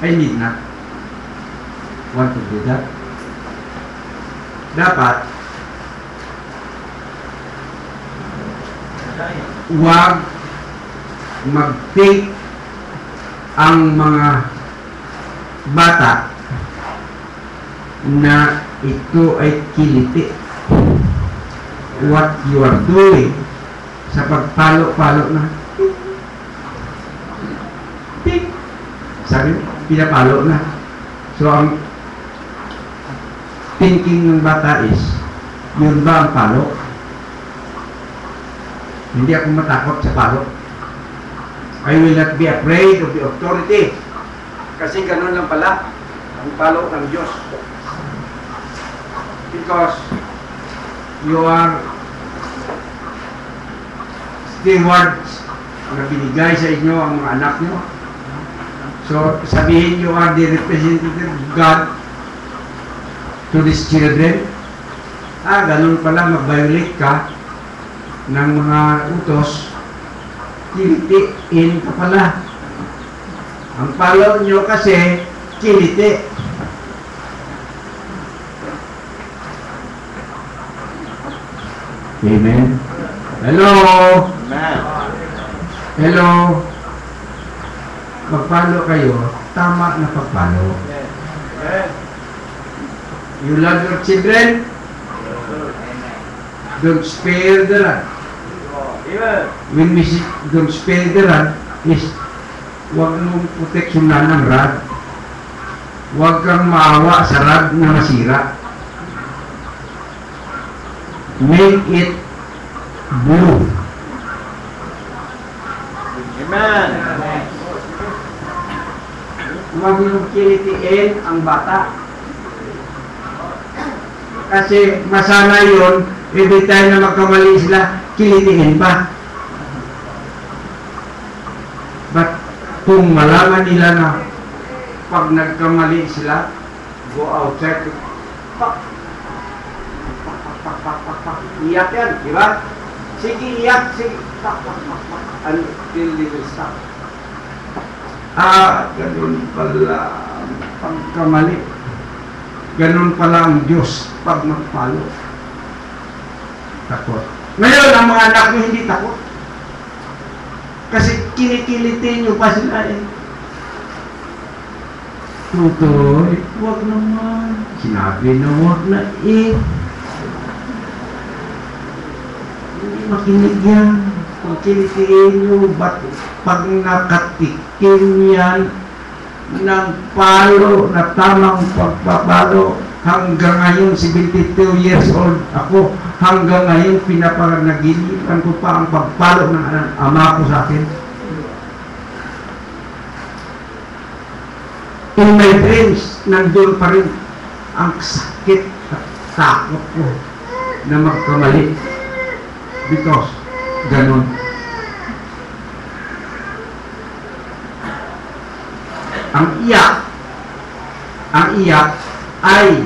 I need not want to do that. Dapat, huwag mag-take ang mga bata na ito ay kiliti. What you are doing sa pagpalo-palo na tik, sabi, pinapalo na. So, ang thinking ng bata is, yun ba ang palo? Hindi ako matakot sa palo. I will not be afraid of the authority. Kasi ganun lang pala ang palo ng Diyos. Because you are stewards na binigay sa inyo ang mga anak nyo. So, sabihin you are the representative of God to these children. Ganun pala, mag-violate ka ng mga utos, kilitiin ka pala. Ang palo nyo kasi, kiliti. Amen. Hello? Amen. Hello? Magpalo kayo, tama na pagpalo. Amen. You love your children? Don't spare the rod. Amen. When we say don't spare the rod, is huwag mong proteksyonan ng rod. Huwag kang maawa sa rod na masira. Make it blue. Amen. Huwag mong kilitiin ang bata. Kasi masana yun, every time na magkamali sila, kilitiin pa. But kung malaman nila na pag nagkamali sila, go outside, pak, iyak yan, di ba? Sige, iyak, sige, pak, until they will stop. Ganun pala ang pagkamali. Ganun pala ang Diyos pag magpalo. Takot. Ngayon, ang mga anak nyo hindi takot. Kasi kinikilitin nyo pa sila eh. Tutoy, huwag naman. Sinabi na huwag na eh. Hindi makinig yan. Kung kilitiin nyo, pag nakatikim yan ng palo na tamang pagpapalo, hanggang ngayon, 72 years old ako, hanggang ngayon, pinapanaginipan ko pa ang pagpalo ng ama ko sa akin. In my dreams, nandun pa rin ang sakit at takot ko na magkamali. Because, ganun. Ang iyak ay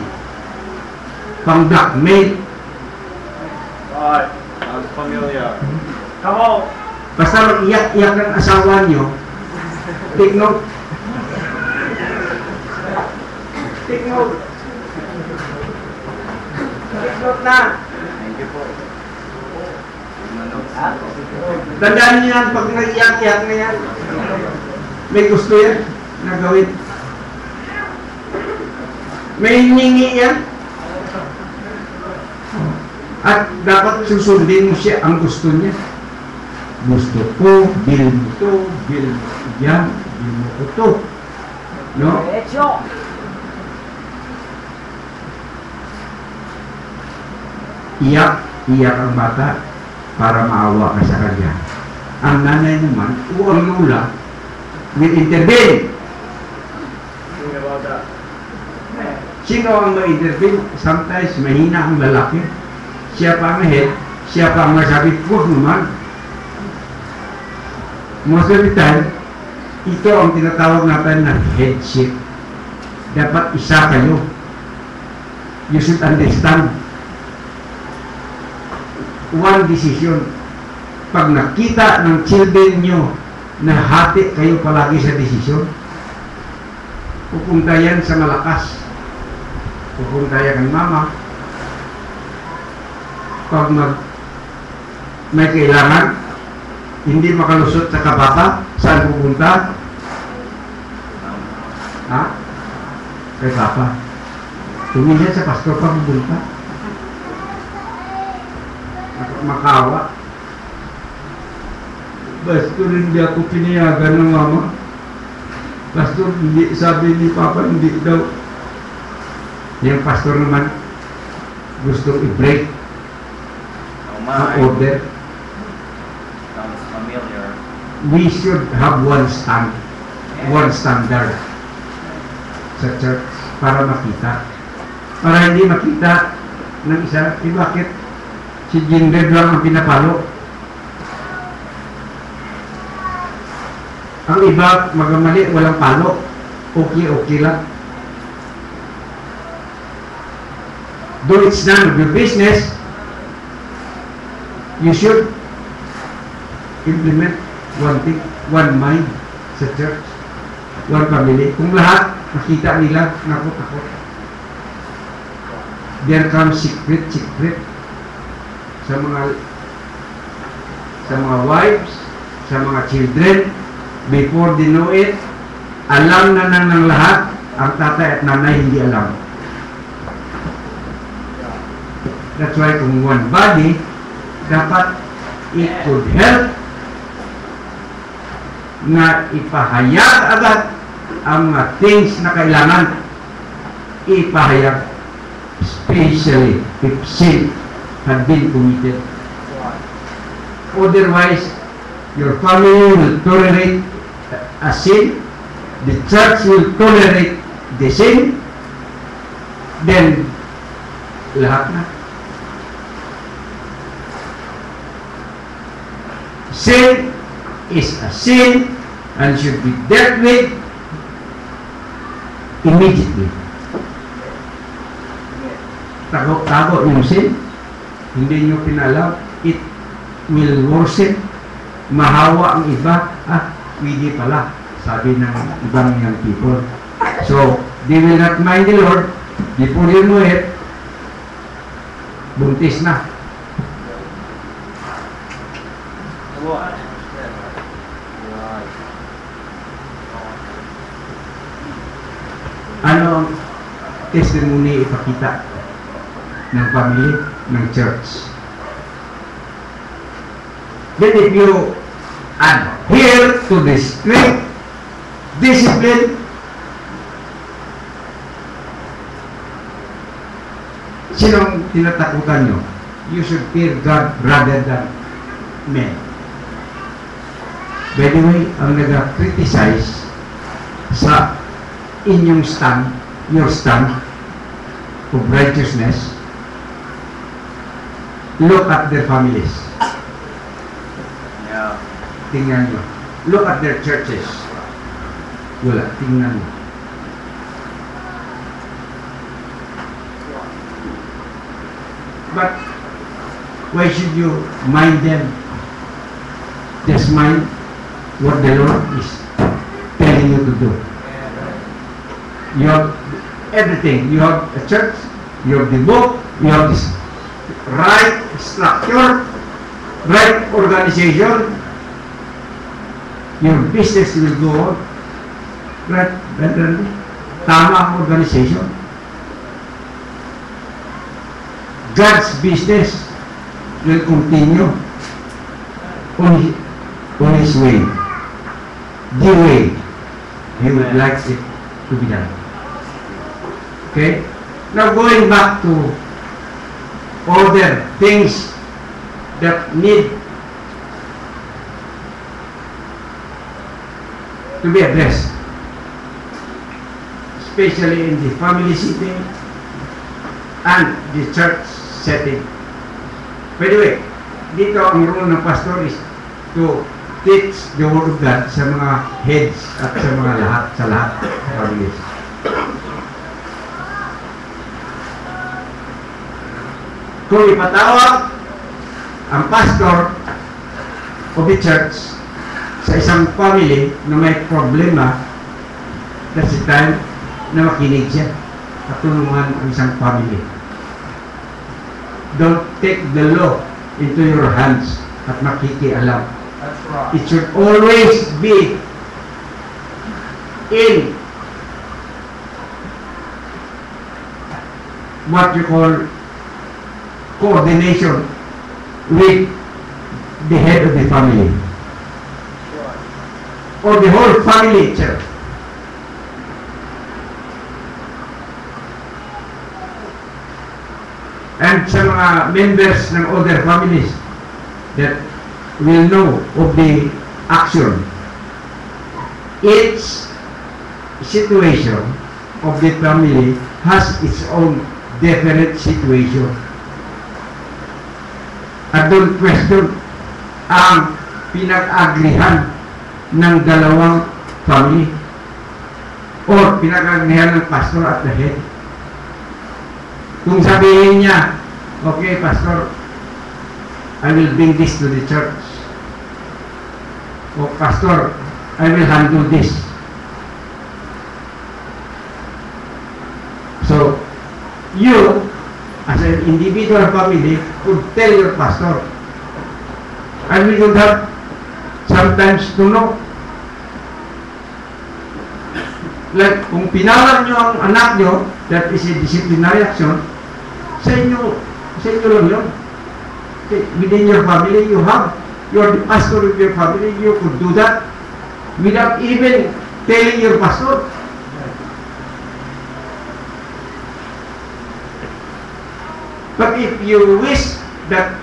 pang-blackmail. Right. I'm familiar. Come on. Basta mag-iyak-iyak ng asawa nyo, take note. Take note. Take note na. Thank you po. Tandaan nyo yan, pag nag-iyak-iyak na yan, may gusto yan na gawin. May hiningi yan. At dapat susundin mo siya ang gusto niya. Gusto ko, bil mo to, bil mo yan, bil mo ito. No? Iyak ang bata para maawa ka sa kanya. Ang nanay naman, o ang lula, will intervene. Sino ang ma-intervene? Sometimes mahina ang lalaki. Siya pa ang head, siya pa ang masabi, huwag naman. Most of the time, ito ang tinatawag natin na headship. Dapat isa kayo. You should understand. One decision. Pag nakita ng children nyo na hati kayo palagi sa decision, pupunta yan sa malakas. Pupunta yan ng mama. Pag may kailangan, hindi makalusot sa kabata, saan pupunta? Ha? Kay Papa. Tumingin sa pastor pag pupunta. Makawa. Pastor, hindi ako pinayagan ng mama. Pastor, hindi, sabi ni Papa, hindi daw. Yung pastor naman, gusto i-break ang order. Sounds familiar. We should have one standard sa church para makita. Para hindi makita ng isa, bakit si Jindred lang ang pinapalo? Ang iba, magamali, walang palo. Okay lang. Though it's none of your business, you should implement one thing, one mind sa church, one family. Kung lahat, nakita nila, nakot-takot. There comes secret sa mga wives, sa mga children. Before they know it, alam na ng lahat, ang tatay at nanay hindi alam. That's why kung one body, dapat it could help na ipahayag agad ang mga things na kailangan ipahayag, especially if sin had been committed. Otherwise, your family will tolerate a sin, the church will tolerate the sin, then lahat na. Sin is a sin and should be dealt with immediately. Tago yung sin, hindi nyo pinalam, it will worsen, mahawa ang iba, pwede pala, sabi ng ibang young people. So, they will not mind the Lord, before you know it, buntis na. Ano ang testimony ipakita ng family, ng church? Then if you adhere to the strict discipline, sinong tinatakutan nyo? You should fear God rather than men. By the way, ang nag-criticize sa inyong stand, your stand of righteousness, look at their families. Yeah. Tingnan nyo. Look at their churches. Wala. Tingnan nyo. But why should you mind them? Just mind what the Lord is telling you to do. You have everything. You have a church, you have the book, you have this right structure, right organization. Your business will go on. Right? Tama ang organization. God's business will continue on His way. The way He would like it to be done. Okay? Now going back to other things that need to be addressed, especially in the family setting and the church setting. By the way, dito ang role ng pastor is to teach the word of God sa mga heads at sa mga lahat, sa lahat ng families. Kung ipatawag ang pastor of the church sa isang family na may problema, that's the time na makinig siya at tulungan ang isang family. Don't take the law into your hands at makikialam. That's right. It should always be in what you call coordination with the head of the family or the whole family itself. And sa mga members ng other families that will know of the action, each situation of the family has its own different situation. At don't question ang pinag-agrihan ng dalawang family or pinag-agrihan ng pastor at the head. Kung sabihin niya, okay, pastor, I will bring this to the church. O pastor, I will handle this. So, you, as an individual family, could tell your pastor, and we would have sometimes to know. Like, kung pinawag nyo ang anak nyo, that is a disciplinary action, sa inyo lang yun. Okay, within your family, you are the pastor of your family, you could do that without even telling your pastor. But if you wish that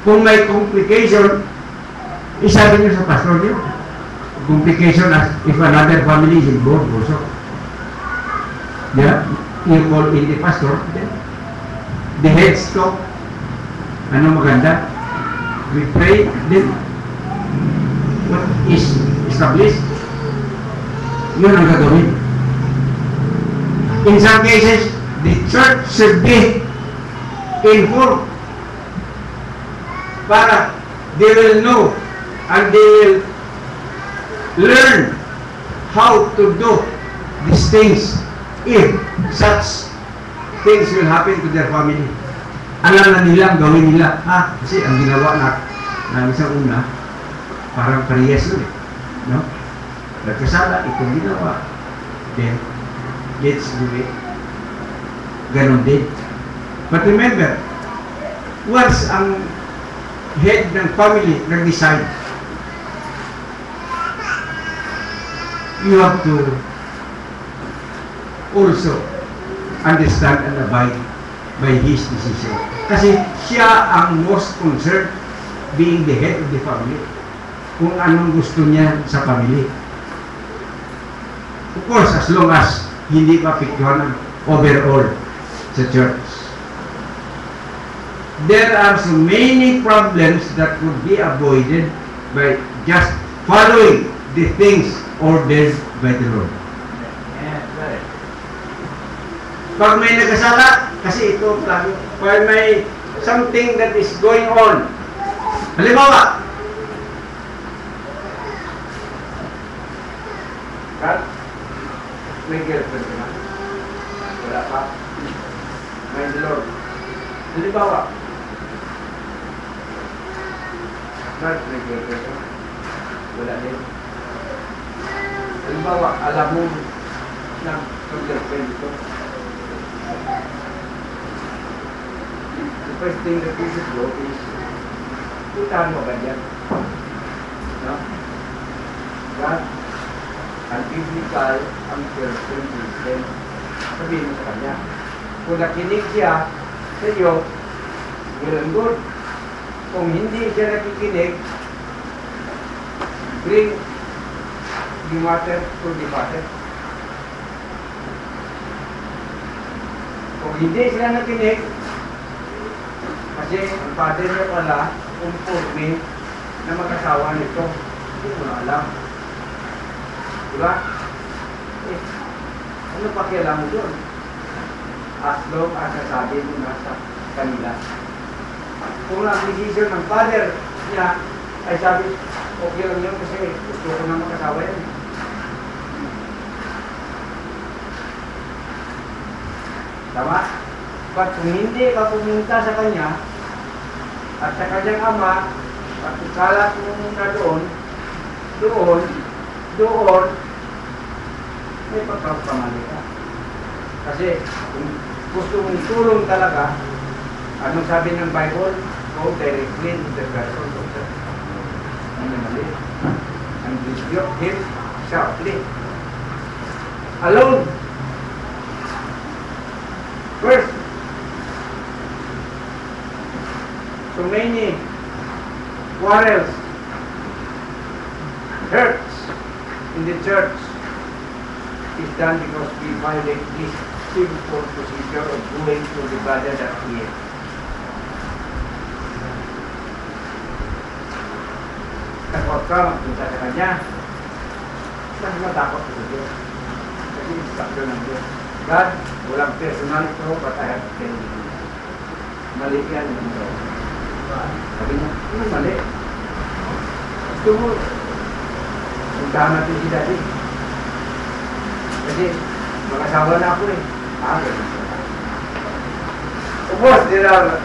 kung may complication, isabi nyo sa pastor nyo. Complication as if another family is involved also. Yeah, you call in the pastor, then the heads talk. Ano maganda? We pray, then what is established, yun ang gagawin. In some cases, the church should be informed para they will know and they will learn how to do these things if such things will happen to their family. Alam na nila, gawin nila. Kasi ang ginawa na isang una, parang parehas yun eh. No? Nagkasala, itong ginawa. Then, let's do it. Ganon din. But remember, once ang head ng family nag-decide, you have to also understand and abide by his decision. Kasi siya ang most concerned, being the head of the family, kung anong gusto niya sa family. Of course, as long as hindi pa apektuhan ang overall sa church. There are so many problems that could be avoided by just following the things ordered by the Lord. Pag may nagkasala, kasi ito lang, pag may something that is going on, halimbawa, may girlfriend ka na? Wala pa? May the Lord. Halimbawa, may girlfriend ka? Wala din. Halimbawa, alam mo na mag-girlfriend ito. The first thing that we should do is putahan mo ba yan? No? God, ang biblical, ang girlfriend Christian, sabihin mo sa kanya. Kung nakinig siya sa iyo, well and good. Kung hindi siya nakikinig, bring the matter to the father. Kung hindi sila nakinig, kasi ang father niya pala, conforme na mag-asawa nito, hindi mo na alam. Diba? Eh, ano pakialam mo doon? As long as nasabi mo na sa kanila. Kung ang decision ng father niya ay sabi, okay lang yun kasi gusto ko na mag-asawa yan. But kung hindi ka pumunta sa kanya, at sa kanyang ama, at ikalat mo na doon, may pagkakamali ka. Kasi kung gusto mong tulong talaga, anong sabi ng Bible? Go directly to the person of the mali. And rebuke him sharply. Alone. First, so many quarrels, hurts in the church is done because we violate this simple procedure of doing to the brother that we have. Takot ka, magpunta sa kanya. Saan matakot sa Diyos? Kasi instruction ng Diyos. God, walang personal ito, but I have to tell you. Mali yan. Sabi niya, ano mali? Gusto mo, puntahan natin si Daddy. Kasi, mag-asawa na ako eh. Of course, there are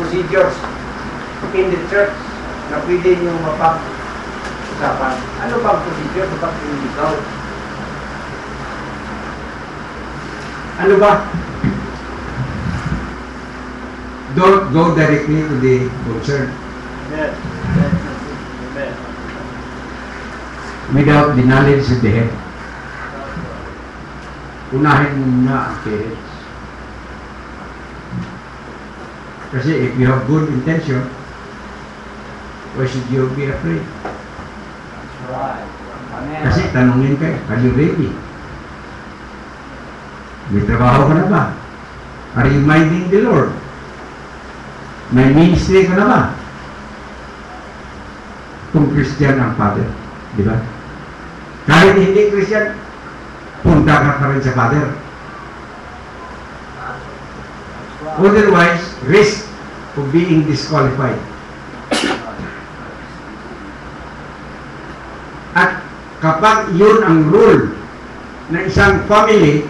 procedures in the church na pwede nyo mapag-usapan. Ano bang procedure sa pag-iligaw? Ano ba? Don't go directly to the concern. Amen. Amen. Without the knowledge of the head. Unahin mo muna ang parents. Kasi if you have good intention, why should you be afraid? That's right. Amen. Kasi tanungin kayo, are you ready? May trabaho ka na ba? Are you minding the Lord? May ministry ka na ba? Kung Christian ang father, di ba? Kahit hindi Christian, punta ka pa rin sa father. Otherwise, risk of being disqualified. At kapag yun ang rule ng isang family,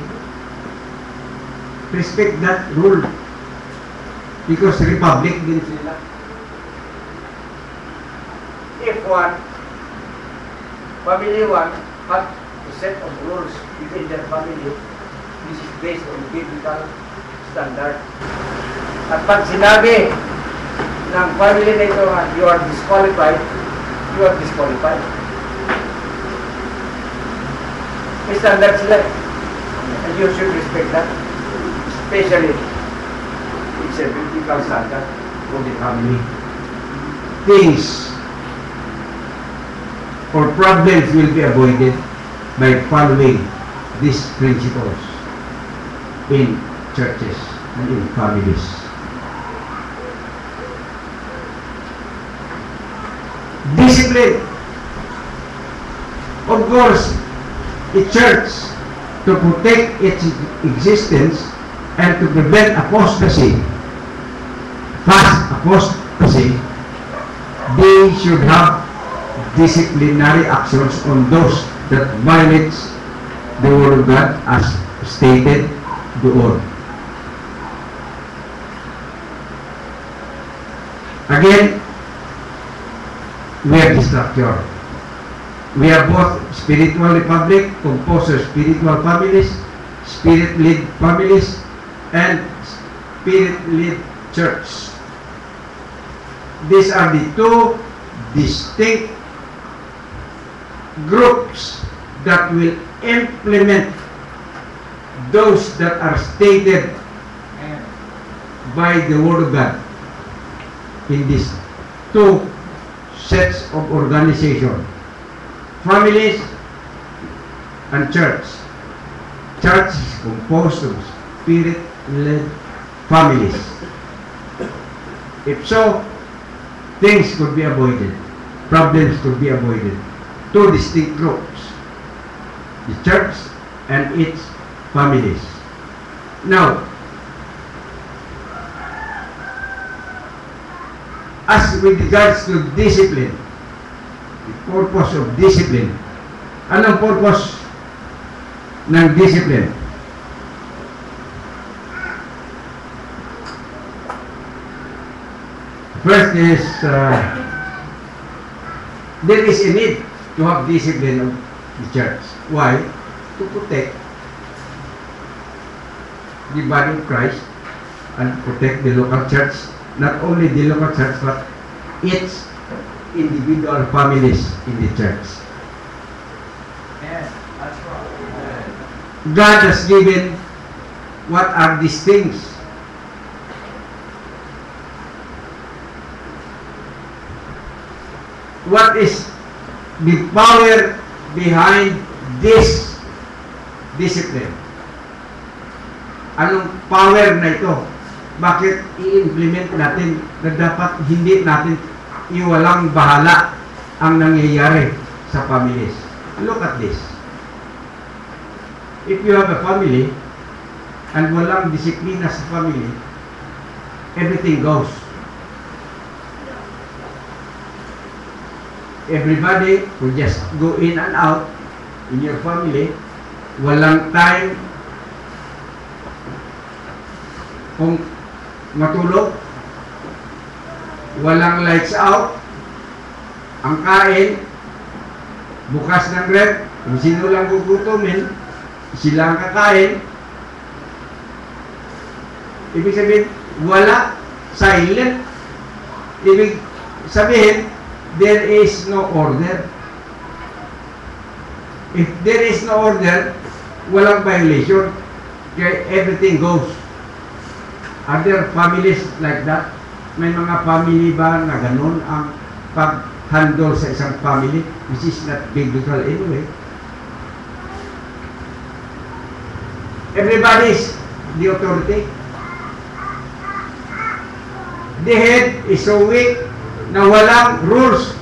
respect that rule. Because republic din sila. If family one has a set of rules within their family, this is based on biblical standard. At pag sinabi ng family na ito na you are disqualified, you are disqualified. May standard sila. And you should respect that. Especially, it's a biblical standard for the family. Things or problems will be avoided by following these principles in churches and in families. Discipline. Of course, a church, to protect its existence and to prevent apostasy, fast apostasy, they should have disciplinary actions on those that violates the word of God as stated doon. Again, we have the structure. We have both spiritual republic, composed of spiritual families, spirit-led families, and spirit-led church. These are the two distinct groups that will implement those that are stated by the Word of God in these two sets of organization, families and church. Church is composed of spirit-led families. If so, things could be avoided, problems could be avoided. Two distinct groups, the church and its families. Now, as with regards to discipline, the purpose of discipline, anong purpose ng discipline? First is, there is a need to have discipline of the church. Why? To protect the body of Christ and protect the local church. Not only the local church, but its individual families in the church. Yes, that's right. God has given what are these things. What is the power behind this discipline? Anong power na ito? Bakit i-implement natin na dapat hindi natin iwalang bahala ang nangyayari sa families? Look at this. If you have a family and walang disiplina sa family, everything goes. Everybody will just go in and out in your family. Walang time kung matulog. Walang lights out. Ang kain, bukas ng rep, kung sino lang gugutumin, sila ang kakain. Ibig sabihin, wala, silent. Ibig sabihin, there is no order. If there is no order, walang violation. Kaya everything goes. Are there families like that? May mga family ba na ganun ang pag-handle sa isang family, which is not biblical anyway? Everybody is the authority. The head is so weak na walang rules.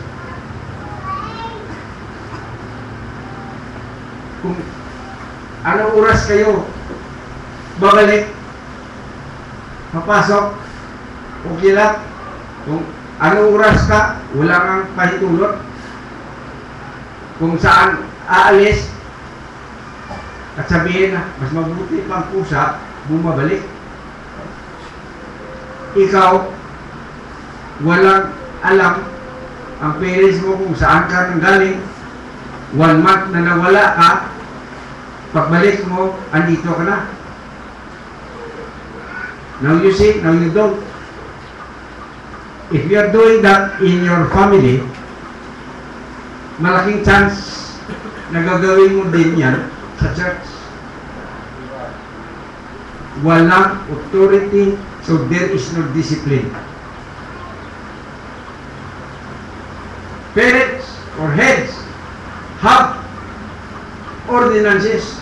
Kung anong oras kayo babalik, papasok, okay lang. Kung anong oras ka, wala kang pahitulot. Kung saan aalis, at sabihin na, mas mabuti pang pusa, bumabalik. Ikaw, walang alam ang parents mo kung saan ka nang galing. 1 month na nawala ka, pagbalik mo, andito ka na. Now you see, now you don't. If you are doing that in your family, malaking chance na gagawin mo din yan sa church. Walang authority, so there is no discipline. Parents or heads have ordinances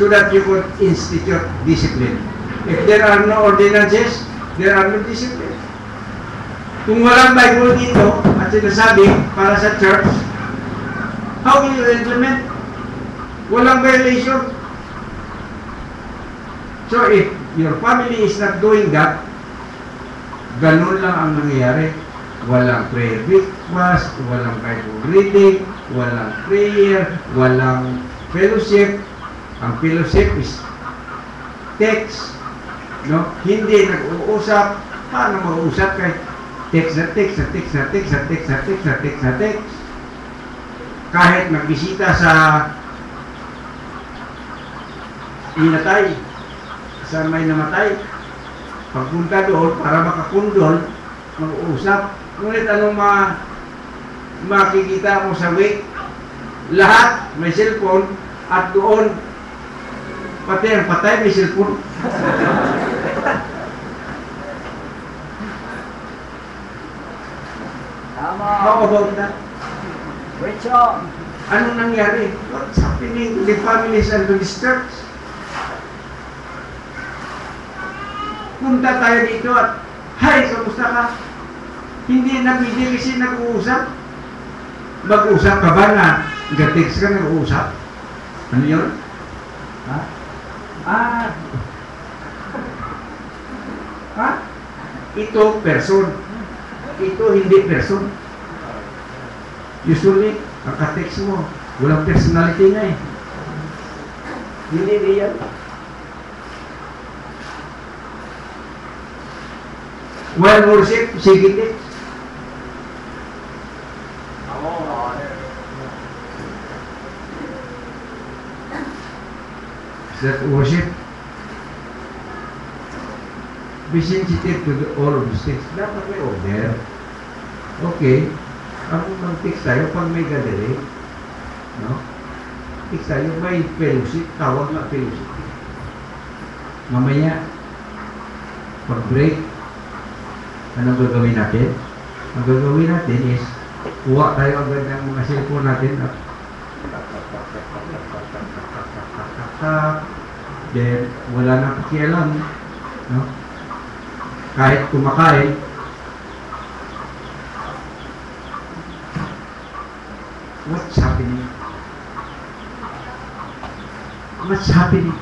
so that you could institute discipline. If there are no ordinances, there are no discipline. Kung walang Bible dito at sinasabi para sa church, how will you implement? Walang violation. So if your family is not doing that, ganun lang ang nangyayari. Walang prayer breakfast, walang Bible reading, walang prayer, walang fellowship. Ang fellowship is text, no? Hindi nag-uusap. Paano mag-uusap kay text na text, na text, na text, na text, na text, na text, na text. Kahit magbisita sa inatay, sa may namatay, pagpunta doon para makakundol, mag-uusap. Ngunit anong makikita mo sa wake? Lahat may cellphone at doon pati ang patay may cellphone. Tama. How about that? Great job. Anong nangyari? What's happening to the families and to the church? Punta tayo dito at, hi, kamusta ka? Hindi na pwede kasi nag-uusap. Mag-uusap ka ba na nag-text ka nag-uusap? Ano yun? Ha? Ha? Ito person. Ito hindi person. Usually, ang ka-text mo, walang personality nga eh. Hindi real. While worship, singing it. Come on. Is that worship? Be sensitive to all of these things. Dapat may order. Okay. Ang mag-fix tayo pag may gathering. No? Fix tayo, may fellowship. Tawag na fellowship. Mamaya, pag-break, anong gagawin natin? Ang gagawin natin is, kuha tayo agad ng mga cellphone natin at then wala na pakialam, no? Kahit kumakain, what's happening? What's happening?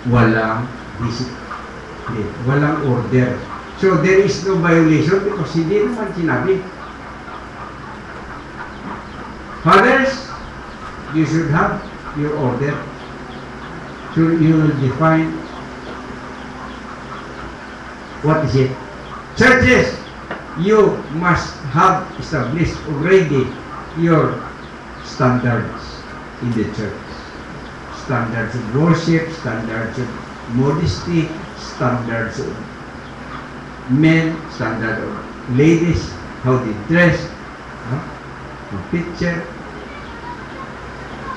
Walang discipline, walang order. So there is no violation because hindi naman sinabi. Fathers, you should have your order. So you will define what is it. Churches, you must have established already your standards in the church. Standards of worship, standards of modesty, standards of men, standard of ladies, how they dress, the picture.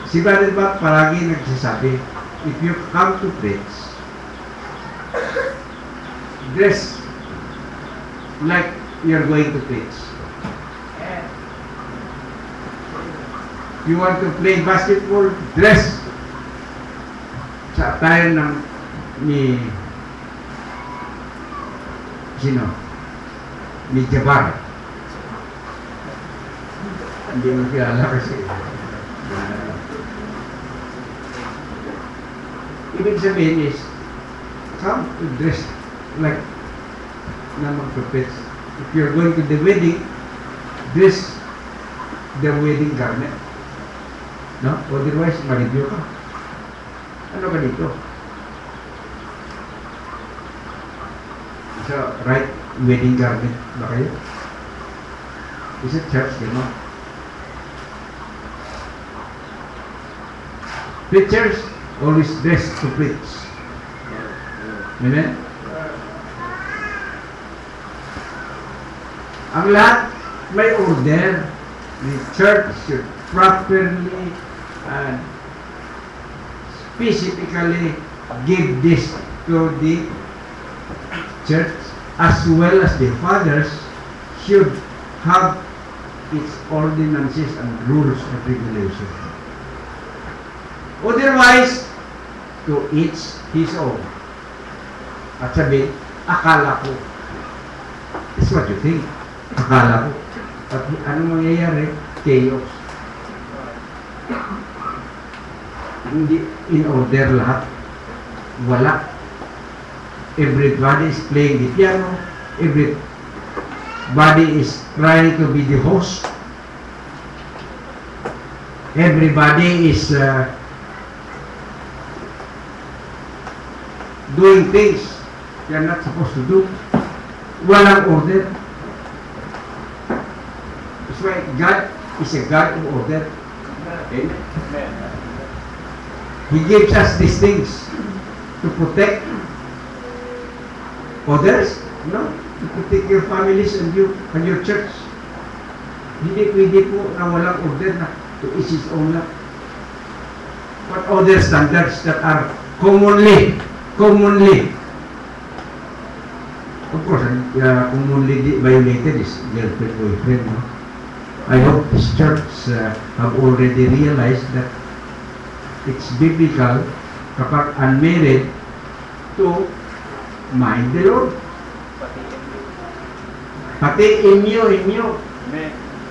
Si Brother Bob palagi nagsasabi, if you come to preach, dress like you're going to preach. You want to play basketball, dress sa attire ng ni sino? Ni Jabbar. Hindi mo kilala kasi. Ibig sabihin is, come to dress like na magpapits. If you're going to the wedding, dress the wedding garment. No? Otherwise, maribyo ka. Ano ka dito? So, right wedding garment ba kayo? Is it church, you know? Preachers always dress to preach. Amen? Ang lahat may order. The church should properly and specifically give this to the church, as well as the fathers should have its ordinances and rules and regulations. Otherwise, to each his own. At sabi, akala ko. That's what you think. Akala ko. At ano mangyayari? Chaos. Hindi in order lahat. Wala. Everybody is playing the piano. Everybody is trying to be the host. Everybody is doing things they are not supposed to do. Walang order. That's why God is a God of order. Amen. He gives us these things to protect others, no? To protect your families and you and your church. Hindi pwede po na walang order na to each his own lang. What other standards that are commonly, of course, commonly violated is girlfriend, boyfriend, no? I hope this church have already realized that it's biblical kapag unmarried to mind the Lord. Pati inyo.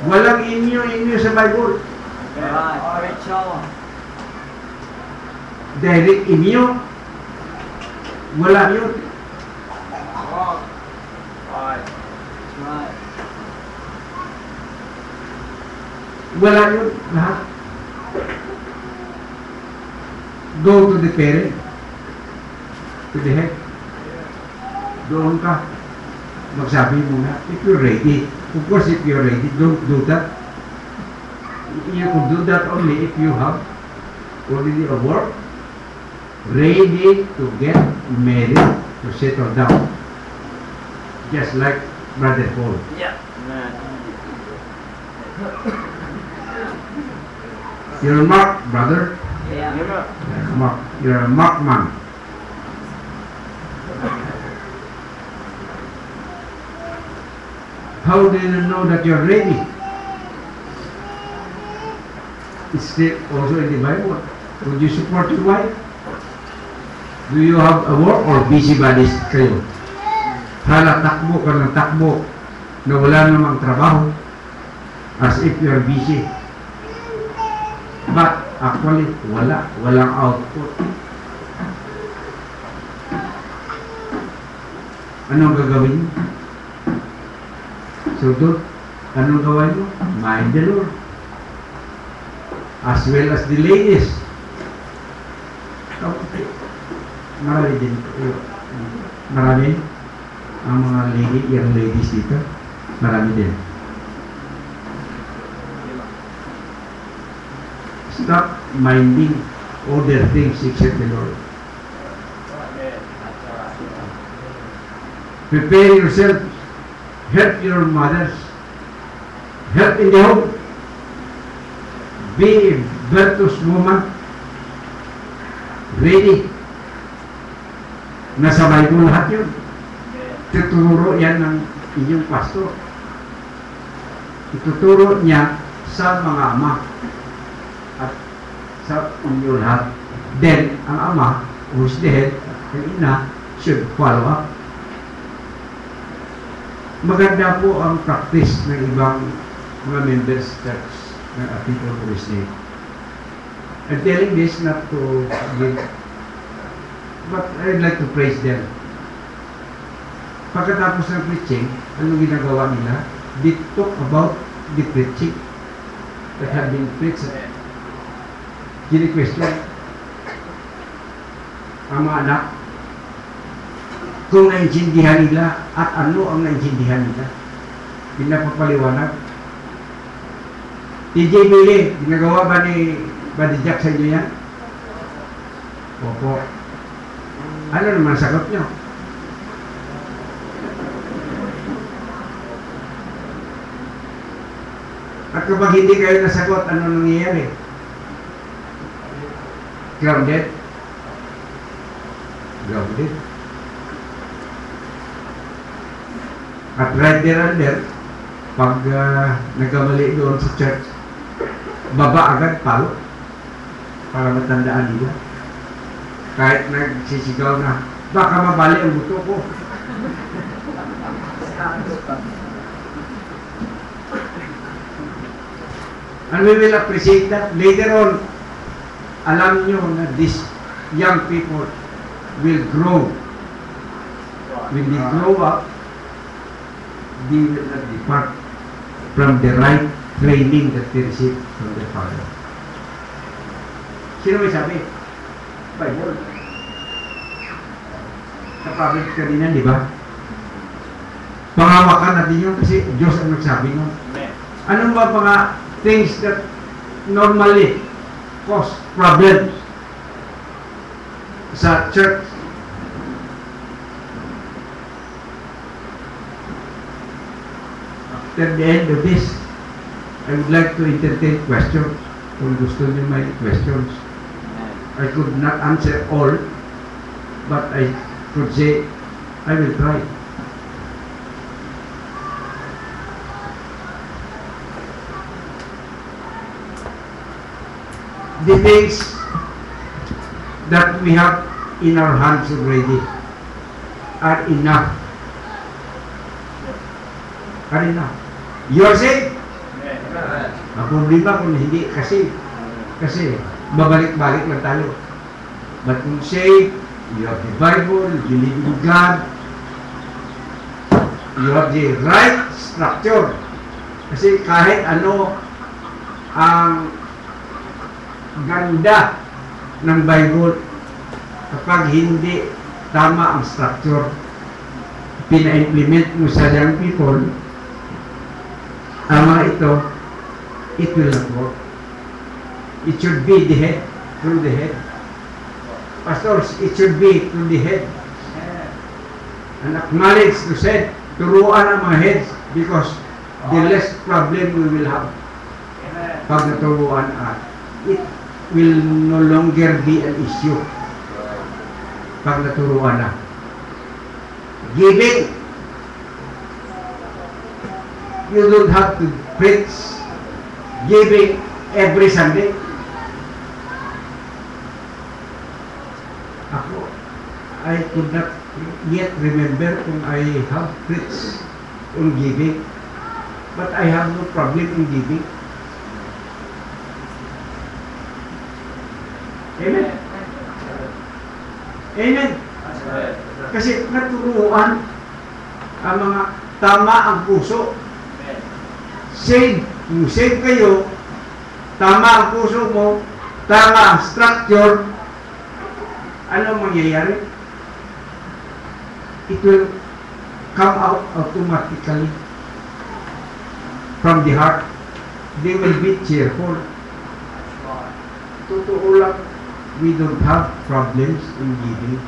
Walang inyo sa Bible. Direct inyo. Wala yun. Wala yun lahat. Go to the parent, to the head. Doon ka. magsabi muna, if you're ready. Of course, if you're ready, don't do that. You could do that only if you have already a work, ready to get married, to settle down. Just like Brother Paul. Yeah. You're a mark, brother. Yeah. You're a mark. You're a mark man. How do you know that you're ready? It's still also in the Bible. Would you support your wife? Do you have a work or busybodies kayo? Hala, takbo ka ng takbo na wala namang trabaho as if you're busy. But actually, walang output. Anong gagawin mo? So, anong gawin mo? Mind the Lord. As well as the ladies. Marami din. Marami ang mga young ladies dito. Marami din. Stop minding other things except the Lord. Prepare yourself. Help your mothers. Help in the home. Be a virtuous woman. Ready. Nasa Bible lahat yun. Tuturo yan ng inyong pastor. Ituturo niya sa mga ama at sa inyo lahat. Then, ang ama, who's the head, ang ina, should follow up. Maganda po ang practice ng ibang mga members church ng people who is name. I'm telling this not to give, but I'd like to praise them. Pagkatapos ng preaching, anong ginagawa nila? They talk about the preaching that had been preached. Gini-question ang mga anak kung naintindihan nila at ano ang naintindihan nila. Pinapapaliwanag. TJ Billy, ginagawa ba ni Buddy Jack sa inyo yan? Opo. Ano naman sagot nyo? At kapag hindi kayo nasagot, ano nangyayari? Grounded? Grounded? At right there and there, pag nagkamali doon sa church, baba agad, palo, para matandaan nila. Kahit nagsisigaw na, baka mabali ang buto ko. And we will appreciate that later on. Alam nyo na these young people will grow. When they grow up, they will not depart from the right training that they received from their father. Sino may sabi? Bible. Sa prophet kanina, di ba? Pangawakan natin yun kasi Diyos ang nagsabi nun. Anong ba mga things that normally cause problems sa church? At the end of this, I would like to entertain questions. Kung gusto niyo may questions. I could not answer all, but I could say, I will try. The things that we have in our hands already are enough. Are enough. You are saved? Ang problema kung hindi, kasi babalik-balik lang tayo. But kung saved, you have the Bible, you live in God, you have the right structure. Kasi kahit ano ang ganda ng Bible, kapag hindi tama ang structure, pina-implement mo sa young people, ang mga ito, it will not work. It should be the head, through the head. Pastors, it should be through the head. And acknowledge to said, turuan ang mga heads because the less problem we will have. Pag naturuan it will no longer be an issue. Pag naturuan na. Giving. You don't have to preach giving every Sunday. Ako, I could not yet remember kung I have preached on giving. But I have no problem in giving. Amen? Amen? Kasi naturuan ang mga tama ang puso. Save. Kung save kayo, tama ang puso mo, tama ang structure, ano mangyayari? It will come out automatically from the heart. They will be cheerful. Totoo lang, we don't have problems in giving.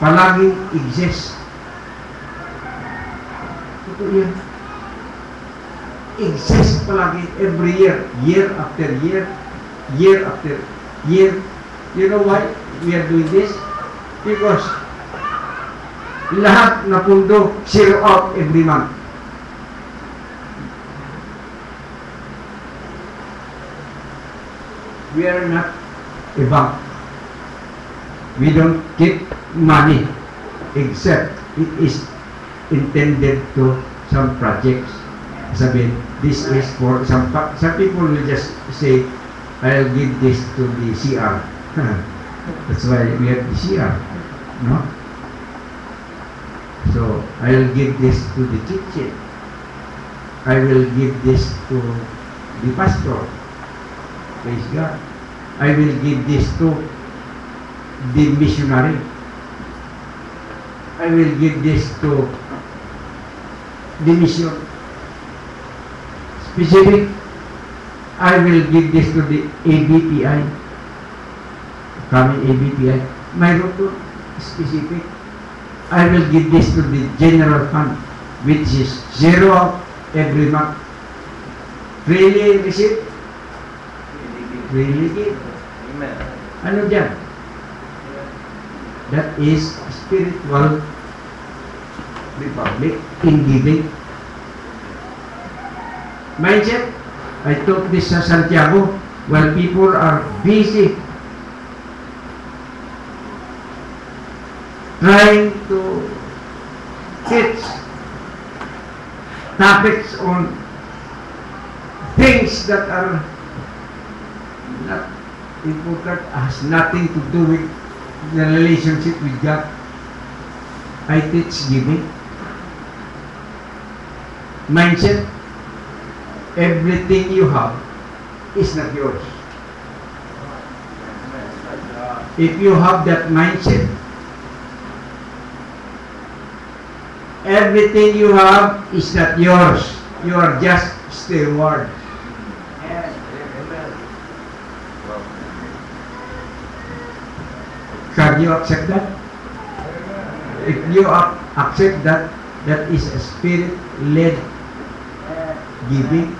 Palaging exist. Totoo yan. Exist palagi every year, year after year, year after year. You know why we are doing this? Because lahat na pundo zero out every month. We are not a bank. We don't keep money except it is intended to some projects. Sabihin, this is for some people will just say, I'll give this to the CR. That's why we have the CR, no? So I'll give this to the kitchen. I will give this to the pastor. Praise God. I will give this to the missionary. I will give this to the mission. Specific, I will give this to the ABPI. Coming ABPI. Mayroon to specific. I will give this to the general fund, which is zero every month. Freely receive, freely give. Amen. Ano dyan? That is spiritual republic in giving. Mindset. I taught this sa Santiago while people are busy trying to teach topics on things that are not important, has nothing to do with the relationship with God. I teach giving. Mindset. Everything you have is not yours. If you have that mindset, everything you have is not yours. You are just steward. Can you accept that? If you accept that, that is a spirit-led giving.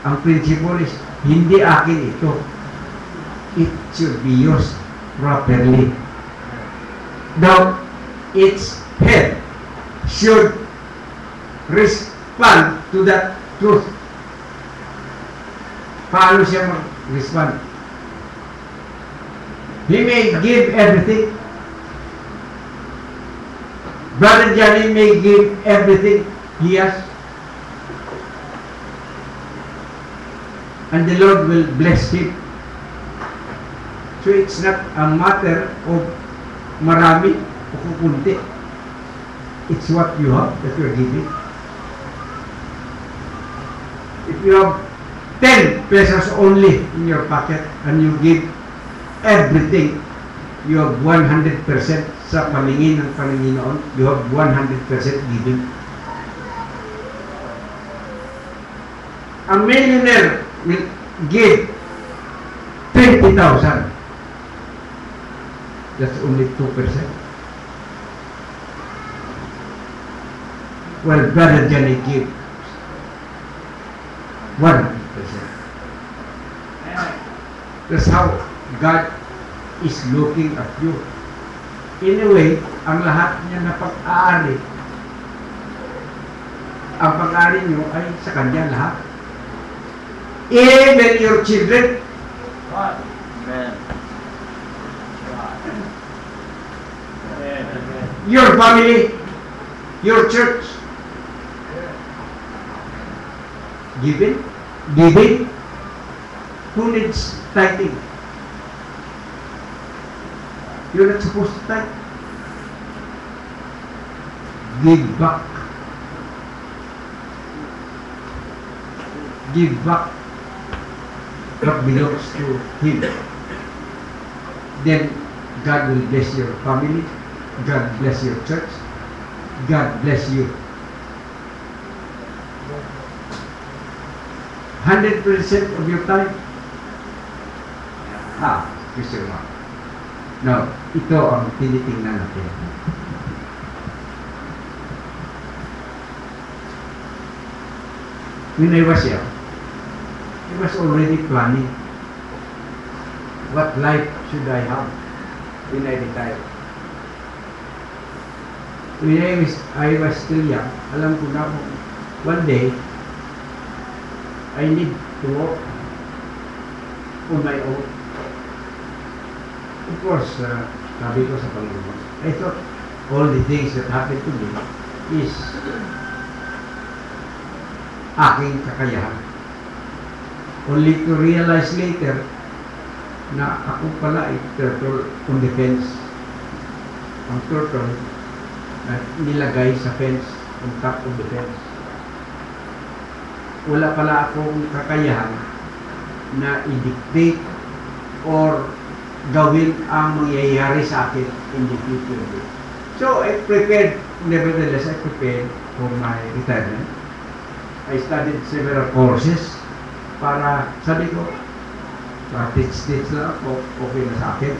Ang principle is, hindi akin ito. It should be used properly. Now, its head should respond to that truth. Paano siya mag-respond? He may give everything. Brother Johnny may give everything he has. And the Lord will bless him. So it's not a matter of marami o kukunti. It's what you have that you're giving. If you have 10 pesos only in your pocket and you give everything. You have 100% sa paningin ng Panginoon. You have 100% giving. A millionaire will give 20,000. That's only 2%. Well, Brother Johnny give 100%. That's how God is looking at you. Anyway, ang lahat niya na pag-aari, ang pag-aari niyo ay sa Kanya lahat. Even your children. Amen. Your family, your church. Giving? Who needs tithing? You're not supposed to tithe. Give back. Give back what belongs to Him. Then God will bless your family. God bless your church. God bless you. 100% of your time. Christian Mark. Now, ito ang tinitingnan natin. When I was young, I was already planning what life should I have when I retire. When I was still young, alam ko na one day, I need to walk on my own. Of course, sabi ko sa Panginoon, I thought all the things that happened to me is aking kakayahan. Only to realize later na ako pala ay turtle on the fence. Ang turtle na nilagay sa fence, on top of the fence. Wala pala akong kakayahan na i-dictate or gawin ang mangyayari sa akin in the future. So, nevertheless, I prepared for my retirement. I studied several courses para, sabi ko, teach na ako, okay na sa akin.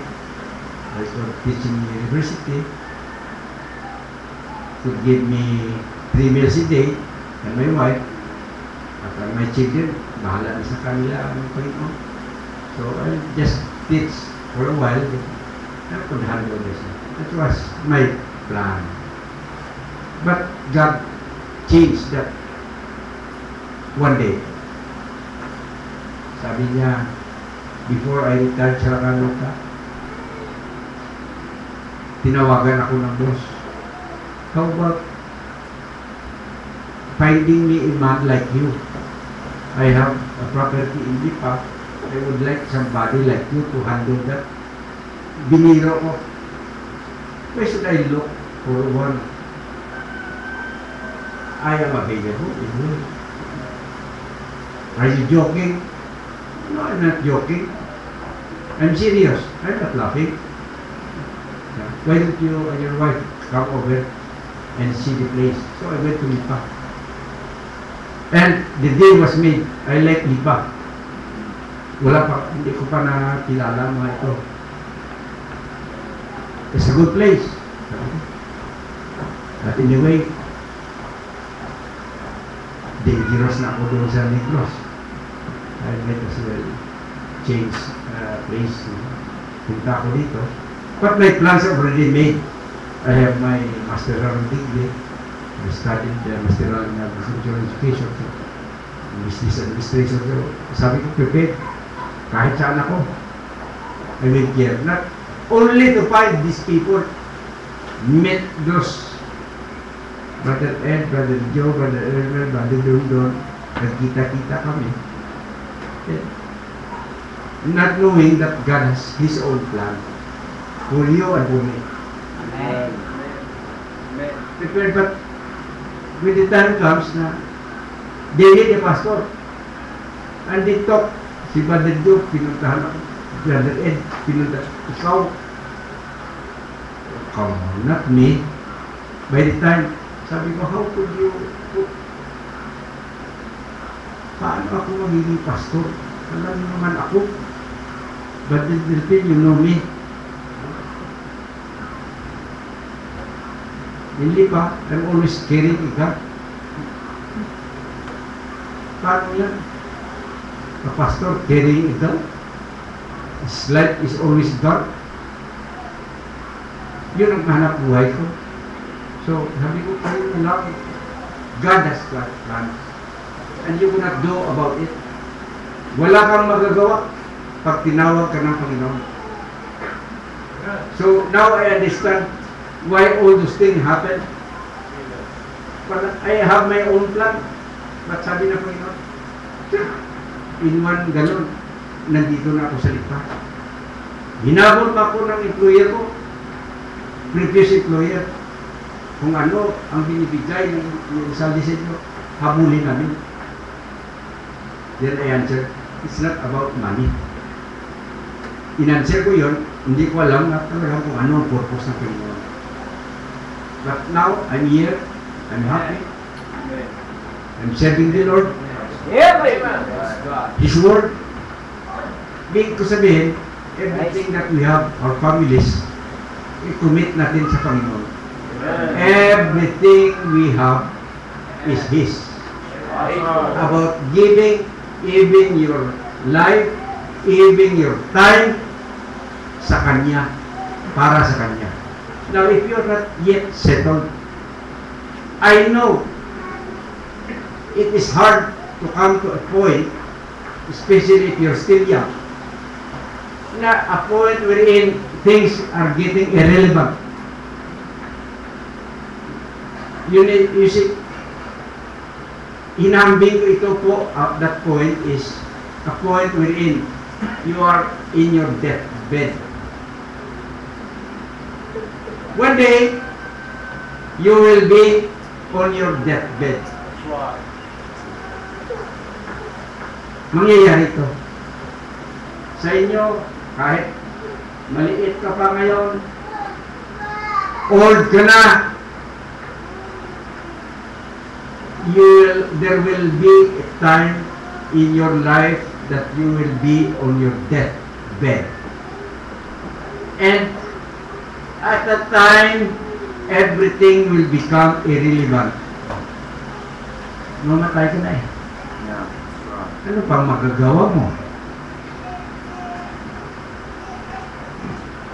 I started teaching university to give me 3 meals a day and my wife. At my children, bahala na sa kanila ang Panginoon. So, I just teach for a while. I could handle this. That was my plan. But God changed that one day. Sabi niya, before I retired sa Kanoka, tinawagan ako ng boss. How about finding me a man like you? I have a property in Lipa. I would like somebody like you to handle that. Biniro ko. Where should I look for one? I am available. Are you joking? No, I'm not joking. I'm serious. I'm not laughing. Why don't you and your wife come over and see the place? So I went to Lipa. And the deal was made. I like Lipa. Hindi ko pa nakilala mga ito. It's a good place. But anyway, dangerous na ako doon sa Negros. I might as well change place. Punta ako dito. But my plans are already made. I have my masteral degree. I studied masteral in agricultural education, business administration. So, sabi ko, prepared. Kahit saan ako. I will care. Not only to find these people, meet those Brother Ed, Brother Joe, Brother Erwin, Brother Dundon, nagkita-kita kami. Not knowing that God has His own plan for you and for me. Amen. Prepared, but when the time comes na they need a pastor, and they talk, si Brother Joe, pinuntahan ako, Brother Ed, pinunta, ikaw, come on, not me. By the time, sabi ko, how could you, paano ako magiging pastor? Alam mo naman ako. But Delphine, you know me. Hindi pa, I'm always carrying ika. Paano yan? A pastor carrying ika? His life is always dark. Yun ang hanap buhay ko. So, sabi ko, kayo na lang. God has got plans. And you cannot do about it. Wala kang magagawa pag tinawag ka ng Panginoon. So, now I understand why all those things happen. But I have my own plan. But sabi na Panginoon, in one ganun, nandito na ako sa lipa. Hinabol pa ako ng employer ko, previous employer, kung ano ang binibigay ng sa disenyo, habulin namin. Then I answer, it's not about money. In-answer ko yun, hindi ko alam na talagang kung ano ang purpose ng Panginoon. But now, I'm here, I'm happy, I'm serving the Lord. Yeah, amen. His word, big ko sabihin, everything that we have, our families, i-commit natin sa Panginoon. Everything we have is His. About giving even your life, even your time sa Kanya, para sa Kanya. Now, if you're not yet settled, I know it is hard to come to a point, especially if you're still young, na a point wherein things are getting irrelevant. You see, hinambing ko ito po at that point is a point wherein you are in your deathbed. One day, you will be on your deathbed. Mangyayari ito. Sa inyo, kahit maliit ka pa ngayon, old ka na, there will be a time in your life that you will be on your deathbed. And at that time, everything will become irrelevant. Mamatay ka na eh. Ano pang magagawa mo?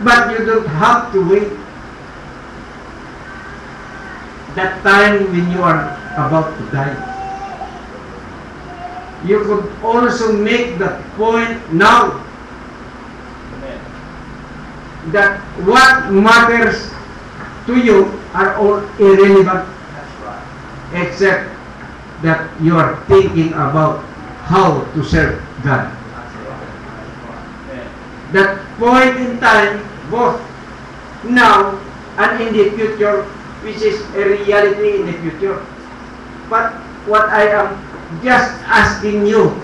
But you don't have to wait that time when you are about to die. You could also make that point now that what matters to you are all irrelevant except that you are thinking about how to serve God. That point in time, both now and in the future, which is a reality in the future. But what I am just asking you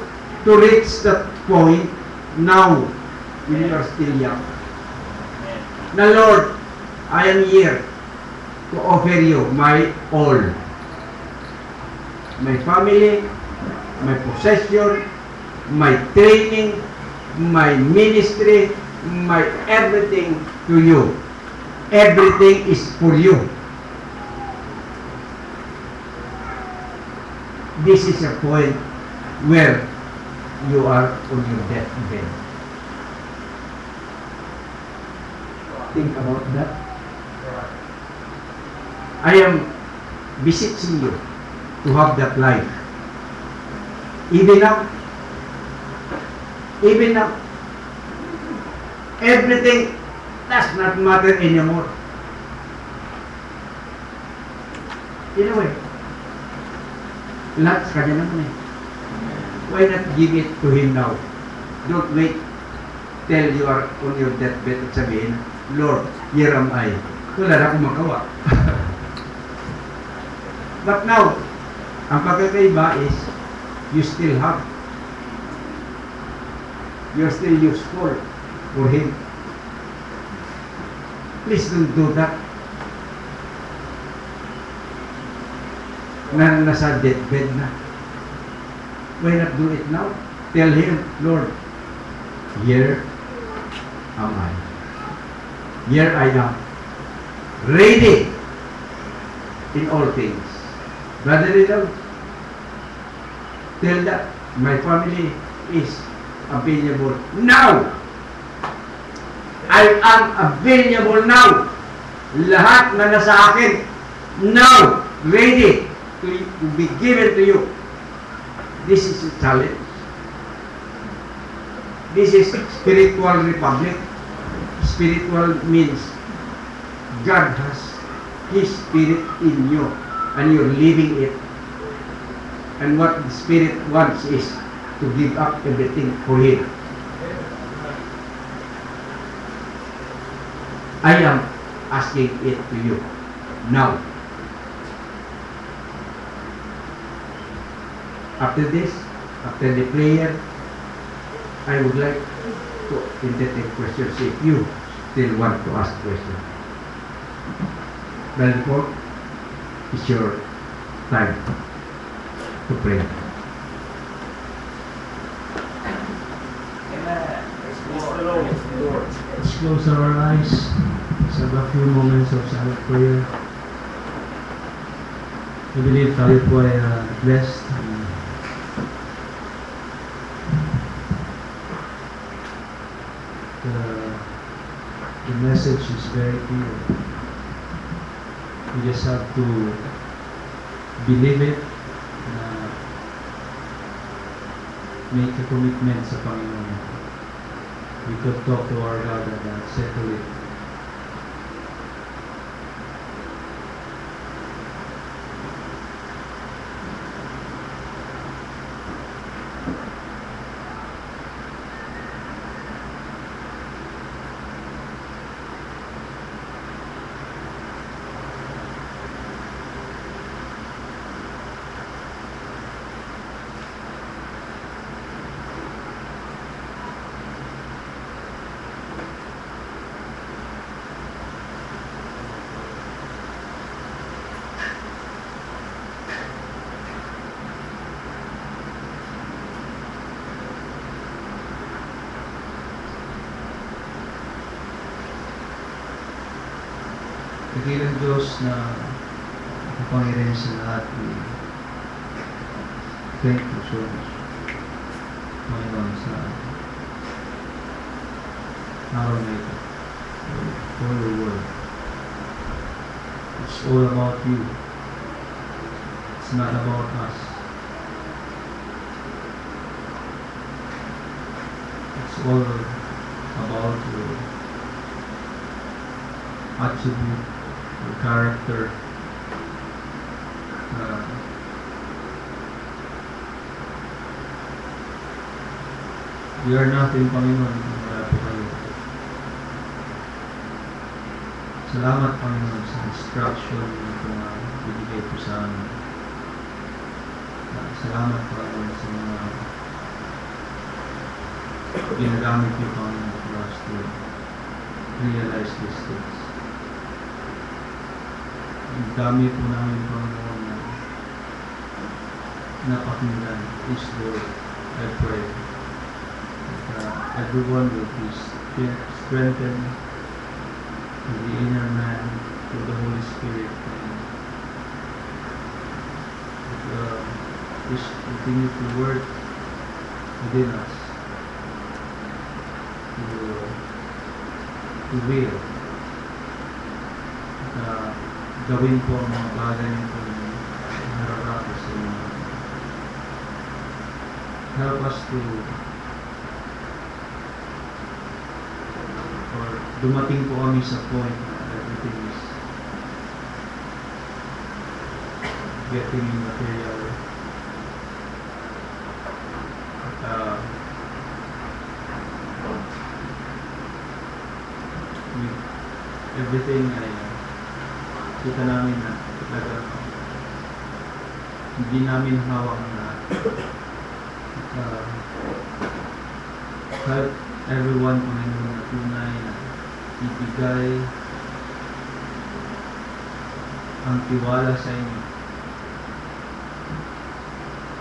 to reach that point now when you are still young. Now, Lord, I am here to offer you my all. My family, my possession, my training, my ministry, my everything to you. Everything is for you. This is a point where you are on your deathbed. Think about that. I am beseeching you to have that life. Even now, everything does not matter anymore. In a way, lahat sa kanya naman eh. Why not give it to Him now? Don't wait till you are on your deathbed at sabihin, Lord, here am I. Wala na akong magawa. But now, ang pagkakaiba is, you still have. You're still useful. for him. Please don't do that. Nasa deathbed na. Why not do it now? Tell him, Lord, here am I. Here I am. Ready in all things. Brother-in-law, tell that my family is available now. I am available now. Lahat na nasa akin, now, ready to be given to you. This is a challenge. This is spiritual republic. Spiritual means God has His Spirit in you and you're living it. And what the Spirit wants is to give up everything for Him. I am asking it to you now. After this, after the prayer, I would like to entertain questions if you still want to ask questions. Brother Paul, it's your time to pray. Amen. Praise the Lord. Let's close our eyes. Let's have a few moments of silent prayer. I believe tayo po ay blessed. The message is very clear. We just have to believe it, make a commitment sa Panginoon. We could talk to our God and settle it. Dakilang Diyos na kapangyarihan sa lahat, we thank you so much, Panginoon, sa araw na ito, for your word. It's all about you. It's not about us. It's all about your attribute, your character. We are nothing, Panginoon, kung wala po kayo. Salamat, Panginoon, sa instruction na binigay po sa amin. Salamat, Panginoon, sa mga ginagamit niyo, Panginoon, for us to realize these things. Ang dami po namin, Panginoon, na napakinggan His word. I pray that everyone will be strengthened in the inner man through the Holy Spirit, and this continue to work within us to will gawin po ang mga bagay nito na nararapat sa inyo. Help us to dumating po kami sa point na everything is getting in material. At everything ay kita namin na talaga hindi namin hawak na help everyone, Panginoon, ibigay ang tiwala sa inyo.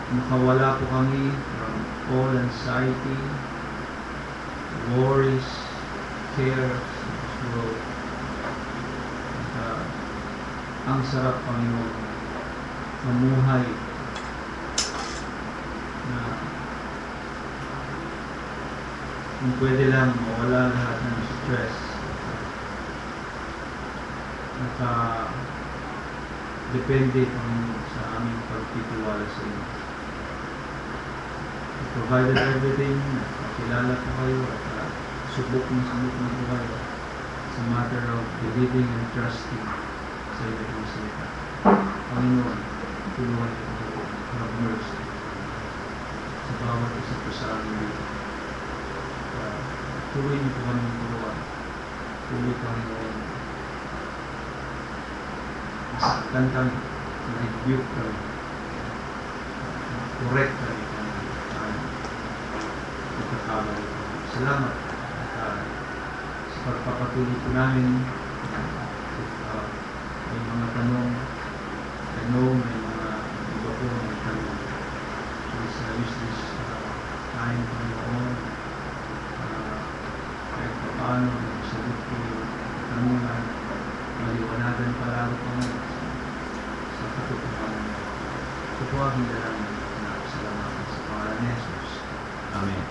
Makawala po kami from all anxiety, worries, cares of this world. At, ang sarap, Panginoon, mamuhay na kung pwede lang mawala lahat ng stress. Depende, Panginoon, sa aming pagtitiwala sa inyo. You provided everything, nakakilala po kayo at subok na po kayo. It's a matter of believing and trusting sa inyo pong salita. Panginoon, tulungan niyo po, have mercy sa bawat isa po sa amin dito. Tuloy niyo po kami tulungan. Tuloy, Panginoon, masaktan kami, na-rebuke kami, correct kami pagkakabay. Salamat at sa pagpapatuloy po namin. May mga tanong, I know may mga iba po may tanong. Please use this time, Panginoon, kahit pa paano sagot po yung tanungan, maliwanagan palalo po sa katotohanan. Ito po ang hinalang na salamat sa pangalan ni Jesus. Amen.